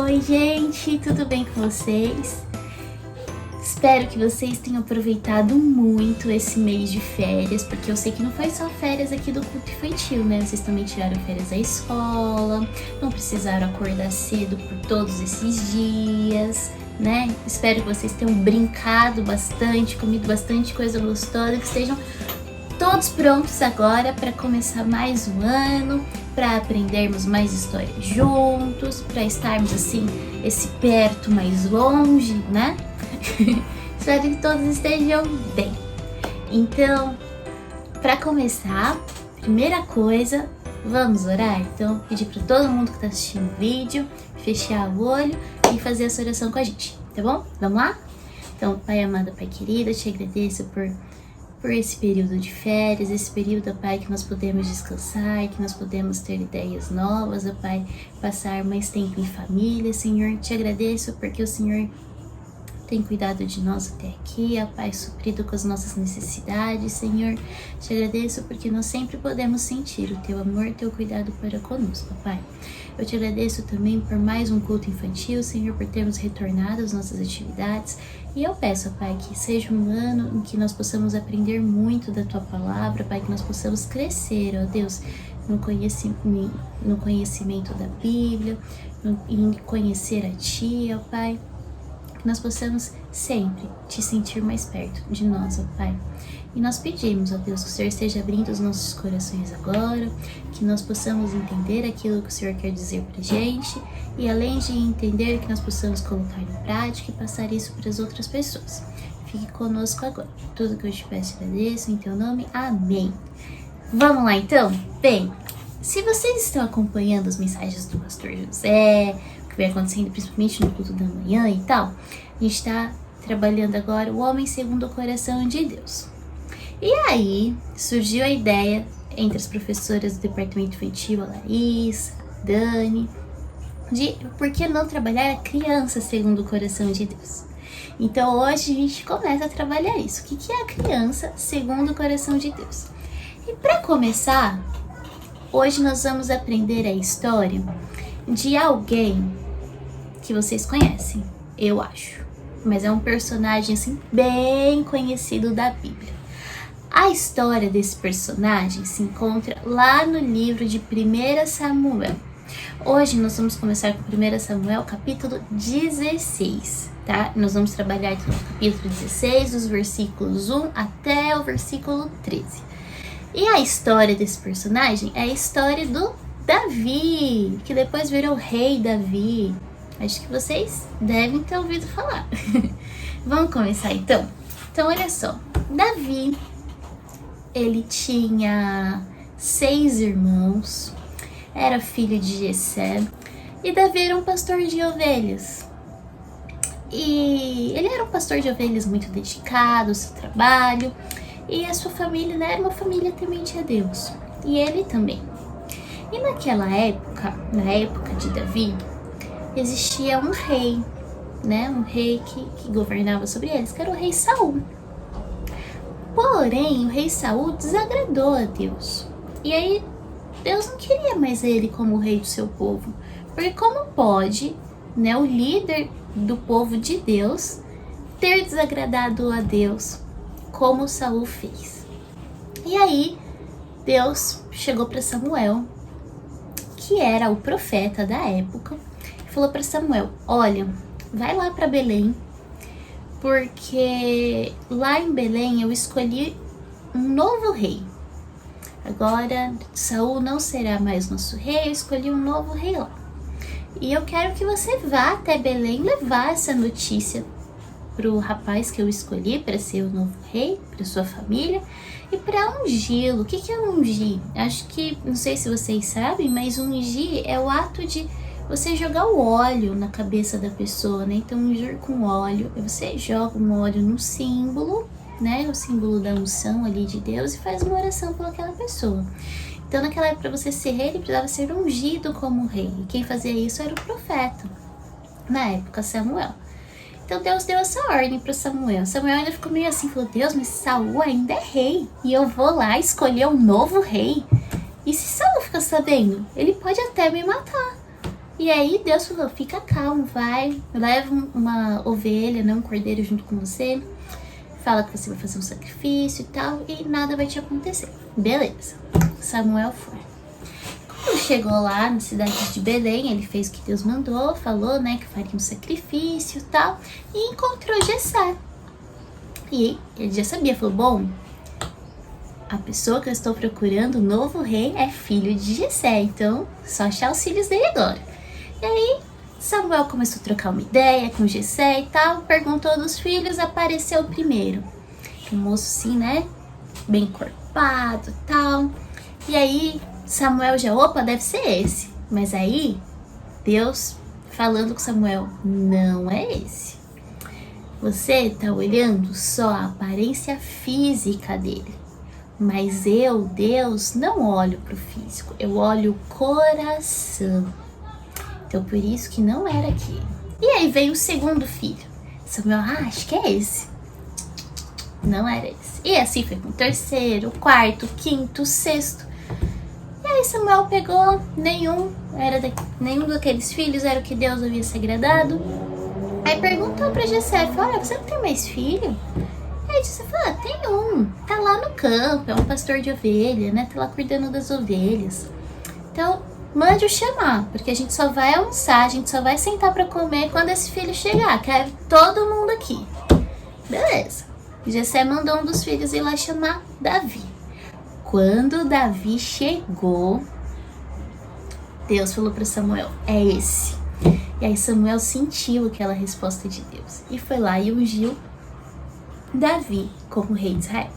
Oi gente, tudo bem com vocês? Espero que vocês tenham aproveitado muito esse mês de férias, porque eu sei que não foi só férias aqui do culto infantil, né? Vocês também tiraram férias da escola, não precisaram acordar cedo por todos esses dias, né? Espero que vocês tenham brincado bastante, comido bastante coisa gostosa, que estejam todos prontos agora para começar mais um ano, para aprendermos mais histórias juntos, para estarmos assim, esse perto mais longe, né? Espero que todos estejam bem. Então, para começar, primeira coisa, vamos orar? Então, pedir para todo mundo que está assistindo o vídeo fechar o olho e fazer essa oração com a gente, tá bom? Vamos lá? Então, Pai amado, Pai querido, eu te agradeço por esse período de férias, esse período, ó Pai, que nós podemos descansar, que nós podemos ter ideias novas, ó Pai, passar mais tempo em família, Senhor. Te agradeço porque o Senhor tem cuidado de nós até aqui, ó Pai, suprido com as nossas necessidades, Senhor. Te agradeço porque nós sempre podemos sentir o Teu amor, o Teu cuidado para conosco, ó Pai. Eu te agradeço também por mais um culto infantil, Senhor, por termos retornado às nossas atividades. E eu peço, ó Pai, que seja um ano em que nós possamos aprender muito da Tua Palavra, Pai, que nós possamos crescer, ó Deus, no conhecimento da Bíblia, em conhecer a Ti, ó Pai. Que nós possamos sempre Te sentir mais perto de nós, ó Pai. E nós pedimos, ó Deus, que o Senhor esteja abrindo os nossos corações agora, que nós possamos entender aquilo que o Senhor quer dizer pra gente, e além de entender, que nós possamos colocar em prática e passar isso para as outras pessoas. Fique conosco agora. Tudo que eu te peço e agradeço, em Teu nome, amém. Vamos lá então? Bem, se vocês estão acompanhando as mensagens do Pastor José, que vai acontecendo principalmente no culto da manhã e tal, a gente está trabalhando agora o homem segundo o coração de Deus. E aí surgiu a ideia entre as professoras do departamento infantil, a Larissa, a Dani, de por que não trabalhar a criança segundo o coração de Deus. Então hoje a gente começa a trabalhar isso. O que é a criança segundo o coração de Deus? E para começar, hoje nós vamos aprender a história de alguém que vocês conhecem, eu acho. Mas é um personagem assim bem conhecido da Bíblia. A história desse personagem se encontra lá no livro de 1 Samuel. Hoje nós vamos começar com 1 Samuel, capítulo 16, tá? Nós vamos trabalhar aqui no capítulo 16, dos versículos 1 até o versículo 13. E a história desse personagem é a história do Davi, que depois virou rei Davi. Acho que vocês devem ter ouvido falar. Vamos começar então? Então olha só, Davi, ele tinha 6 irmãos, era filho de Jessé, e Davi era um pastor de ovelhas. E ele era um pastor de ovelhas muito dedicado ao seu trabalho, e a sua família, né, era uma família temente a Deus, e ele também. E naquela época, na época de Davi, existia um rei, né, um rei que governava sobre eles, que era o rei Saul. Porém, o rei Saul desagradou a Deus. E aí, Deus não queria mais ele como rei do seu povo. Porque como pode, né, o líder do povo de Deus ter desagradado a Deus como Saul fez? E aí, Deus chegou para Samuel, que era o profeta da época, e falou para Samuel: olha, vai lá para Belém, porque lá em Belém eu escolhi um novo rei. Agora Saul não será mais nosso rei, eu escolhi um novo rei lá. E eu quero que você vá até Belém levar essa notícia pro rapaz que eu escolhi para ser o novo rei, para sua família, e para ungí-lo. O que é ungir? Acho que, não sei se vocês sabem, mas ungir é o ato de você jogar o óleo na cabeça da pessoa, né? Então, ungir com óleo, você joga um óleo no símbolo, né? O símbolo da unção ali de Deus, e faz uma oração por aquela pessoa. Então, naquela época, para você ser rei, ele precisava ser ungido como rei. E quem fazia isso era o profeta, na época, Samuel. Então, Deus deu essa ordem para Samuel. Samuel ainda ficou meio assim, falou: Deus, mas Saul ainda é rei, e eu vou lá escolher um novo rei. E se Saul ficar sabendo, ele pode até me matar. E aí Deus falou, fica calmo, vai, leva uma ovelha, não um cordeiro junto com você, fala que você vai fazer um sacrifício e tal, e nada vai te acontecer. Beleza, Samuel foi. Quando chegou lá na cidade de Belém, ele fez o que Deus mandou, falou, né, que faria um sacrifício e tal, e encontrou Jessé. E ele já sabia, falou, bom, a pessoa que eu estou procurando, o novo rei, é filho de Jessé, então só achar os filhos dele agora. E aí Samuel começou a trocar uma ideia com Jessé e tal, perguntou dos filhos, apareceu o primeiro. Um moço assim, né, bem encorpado e tal. E aí Samuel já, opa, deve ser esse. Mas aí Deus falando com Samuel, não é esse. Você tá olhando só a aparência física dele. Mas eu, Deus, não olho pro físico, eu olho o coração. Então por isso que não era aquele. E aí veio o segundo filho. Samuel, acho que é esse. Não era esse. E assim foi com o terceiro, o quarto, o quinto, o sexto. E aí Samuel pegou, nenhum daqueles filhos era o que Deus havia se agradado. Aí perguntou pra Jessé, falou, olha, você não tem mais filho? Aí Jessé falou, tem um, tá lá no campo, é um pastor de ovelha, né? Tá lá cuidando das ovelhas. Então, mande-o chamar, porque a gente só vai almoçar, a gente só vai sentar pra comer quando esse filho chegar. Quero todo mundo aqui. Beleza. Jessé mandou um dos filhos ir lá chamar Davi. Quando Davi chegou, Deus falou para Samuel, é esse. E aí Samuel sentiu aquela resposta de Deus e foi lá e ungiu Davi como rei de Israel.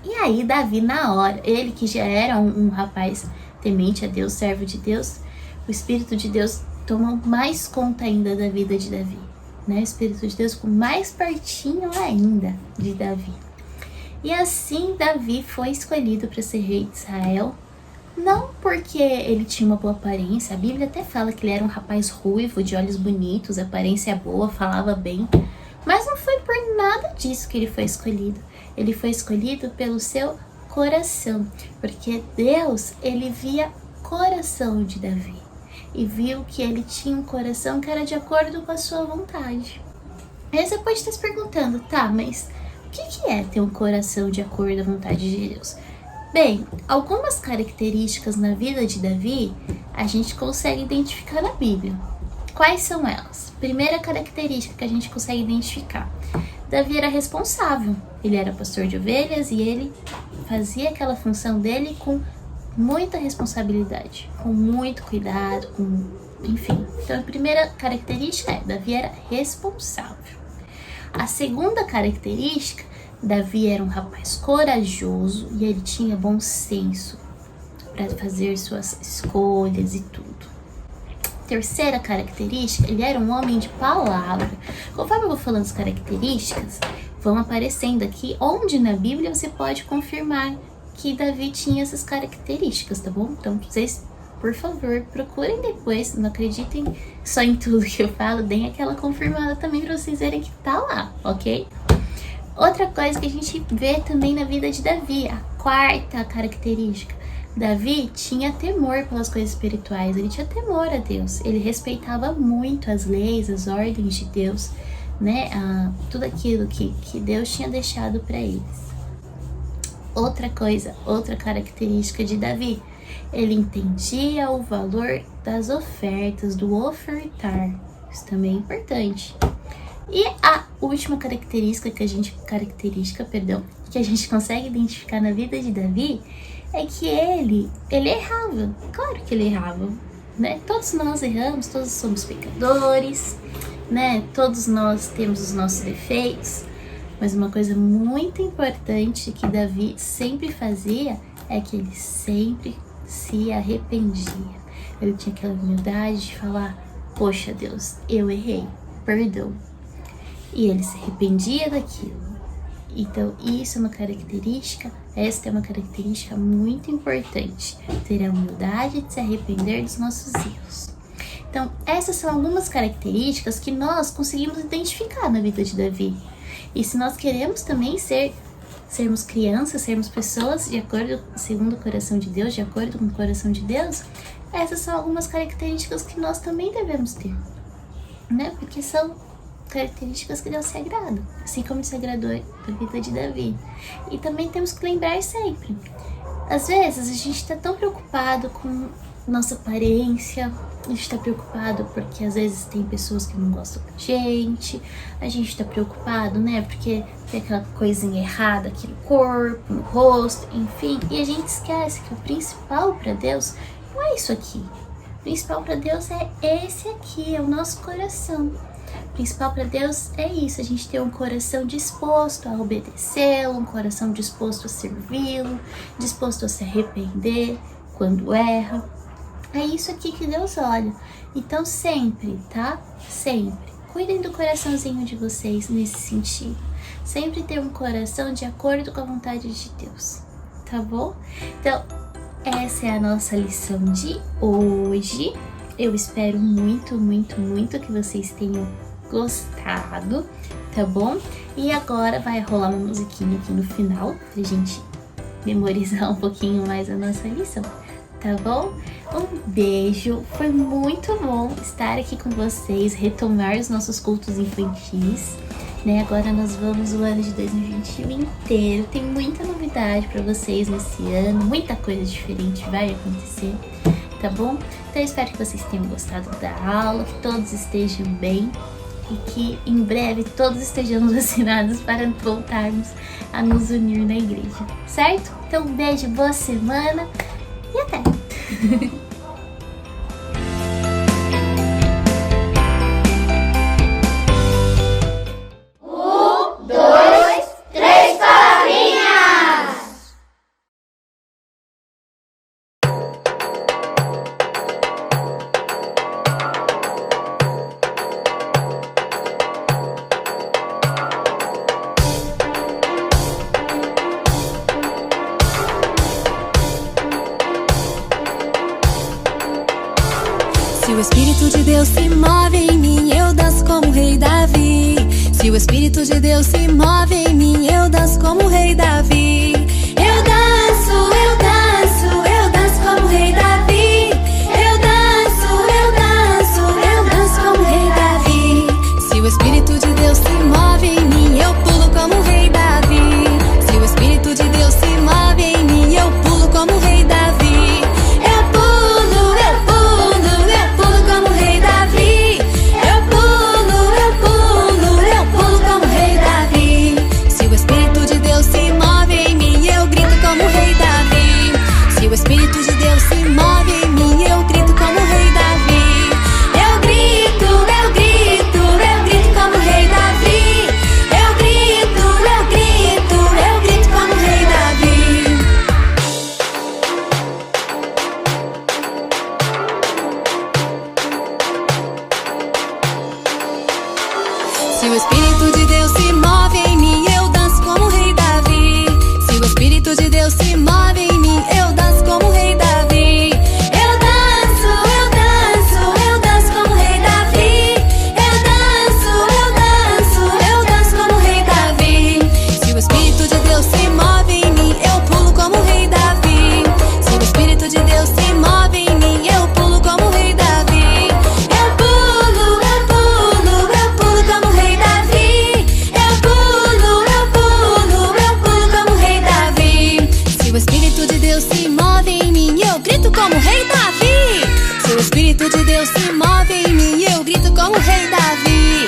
E aí Davi na hora, ele que já era um rapaz temente a Deus, servo de Deus, o Espírito de Deus toma mais conta ainda da vida de Davi, né? O Espírito de Deus ficou mais pertinho ainda de Davi. E assim Davi foi escolhido para ser rei de Israel, não porque ele tinha uma boa aparência, a Bíblia até fala que ele era um rapaz ruivo, de olhos bonitos, aparência boa, falava bem, mas não foi por nada disso que ele foi escolhido. Ele foi escolhido pelo seu coração, porque Deus, ele via o coração de Davi e viu que ele tinha um coração que era de acordo com a sua vontade. Aí você pode estar se perguntando, tá, mas o que é ter um coração de acordo com a vontade de Deus? Bem, algumas características na vida de Davi a gente consegue identificar na Bíblia. Quais são elas? Primeira característica que a gente consegue identificar. Davi era responsável. Ele era pastor de ovelhas e ele fazia aquela função dele com muita responsabilidade, com muito cuidado, enfim. Então a primeira característica é Davi era responsável. A segunda característica, Davi era um rapaz corajoso e ele tinha bom senso para fazer suas escolhas e tudo. Terceira característica, ele era um homem de palavra. Conforme eu vou falando as características, vão aparecendo aqui onde na Bíblia você pode confirmar que Davi tinha essas características, tá bom? Então vocês, por favor, procurem depois, não acreditem só em tudo que eu falo, deem aquela confirmada também para vocês verem que tá lá, ok? Outra coisa que a gente vê também na vida de Davi, a quarta característica. Davi tinha temor pelas coisas espirituais, ele tinha temor a Deus, ele respeitava muito as leis, as ordens de Deus, né? Tudo aquilo que Deus tinha deixado para eles. Outra coisa, outra característica de Davi, ele entendia o valor das ofertas, do ofertar, isso também é importante. E a última característica que a gente consegue identificar na vida de Davi é que ele errava. Claro que ele errava, né? Todos nós erramos, todos somos pecadores, né? Todos nós temos os nossos defeitos, mas uma coisa muito importante que Davi sempre fazia é que ele sempre se arrependia. Ele tinha aquela humildade de falar, poxa Deus, eu errei, perdão. E ele se arrependia daquilo. Então, essa é uma característica muito importante. Ter a humildade de se arrepender dos nossos erros. Então, essas são algumas características que nós conseguimos identificar na vida de Davi. E se nós queremos também sermos crianças, sermos pessoas de acordo, segundo o coração de Deus, de acordo com o coração de Deus, essas são algumas características que nós também devemos ter, né? Porque são características que Deus se agrada, assim como se agradou da vida de Davi. E também temos que lembrar sempre, às vezes a gente está tão preocupado com nossa aparência, a gente está preocupado porque às vezes tem pessoas que não gostam da gente, a gente está preocupado, né, porque tem aquela coisinha errada aqui no corpo, no rosto, enfim, e a gente esquece que o principal para Deus não é isso aqui. O principal para Deus é esse aqui, é o nosso coração. O principal para Deus é isso, a gente ter um coração disposto a obedecê-lo, um coração disposto a servi-lo, disposto a se arrepender quando erra. É isso aqui que Deus olha. Então sempre, tá? Sempre. Cuidem do coraçãozinho de vocês nesse sentido. Sempre ter um coração de acordo com a vontade de Deus, tá bom? Então, essa é a nossa lição de hoje. Eu espero muito, muito, muito que vocês tenham gostado, tá bom? E agora vai rolar uma musiquinha aqui no final pra gente memorizar um pouquinho mais a nossa lição, tá bom? Um beijo, foi muito bom estar aqui com vocês, retomar os nossos cultos infantis, né? Agora nós vamos o ano de 2021 inteiro, tem muita novidade para vocês nesse ano, muita coisa diferente vai acontecer, tá bom? Então eu espero que vocês tenham gostado da aula, que todos estejam bem e que em breve todos estejamos vacinados para voltarmos a nos unir na igreja, certo? Então um beijo, boa semana e até! Se o Espírito de Deus se move em mim, eu danço como o rei Davi. Se o Espírito de Deus se move em mim, eu danço como o rei Davi. Eu danço, eu danço, eu danço como o rei Davi. Eu danço, eu danço, eu danço como o rei Davi. Se o Espírito de Deus se move em mim, eu pulo como o rei Davi. Se o Espírito de Deus se move em mim, eu pulo como o rei Davi. O Espírito de Deus se move em mim, eu grito como o rei Davi. Eu grito, eu grito, eu grito como o rei Davi. Eu grito, eu grito, eu grito como o rei Davi. Se o Espírito de Deus se move em mim, eu danço como o rei Davi. Se o Espírito de Deus se move em mim, eu danço como o rei Davi. Eu danço, eu danço, eu danço como o rei Davi. Eu danço, eu danço, eu danço como o rei Davi. Se o Espírito de Deus se move em mim, eu pulo como o rei Davi. Se o Espírito de Deus se move em mim, eu pulo como o rei Davi. Eu pulo, eu pulo, eu pulo como o rei Davi. Eu pulo, eu pulo, eu pulo como o rei Davi. Se o Espírito de Deus se move em mim, eu grito como o rei Davi. Se o Espírito de Deus se move em mim, eu grito como o rei Davi.